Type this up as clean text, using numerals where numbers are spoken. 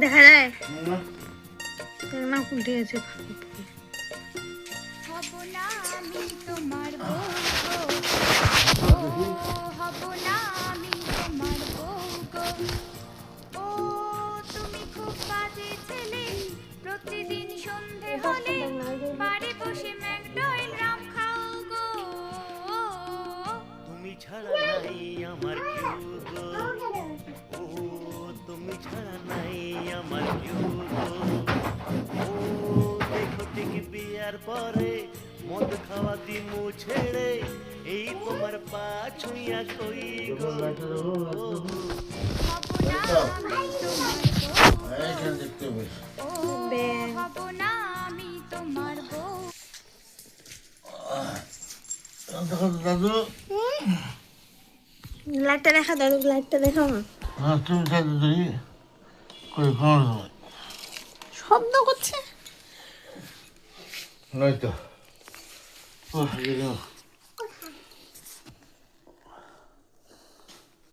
দেখা যায় না, উল্টে গেছে। হব না আমি তোমার বউ গো, হব না আমি তোমার বউ গো। ও তুমি খুব বাজে ছেলে, প্রতিদিন সন্ধে হলে বাড়ি বসে ম্যাকডয়েল রাম খাও গো। তুমি ছাড়া নাই আমার কেউ গো, ও তুমি ছাড়া নাই আমার কেউ গো। ও দেখো ঠিক বিয়ার পরে মদ খাওয়া দিমু ছেড়ে, এই তোমার পা ছুঁয়া কই গো। হব না আমি তোমার বউ, ও হব না আমি তোমার বউ। দাদু লাইটটা দেখা, দাদু লাইটটা দেখাও না। তুমি খাইতে দিই কই খাওয়ার সময় শব্দ করছে। নয়তো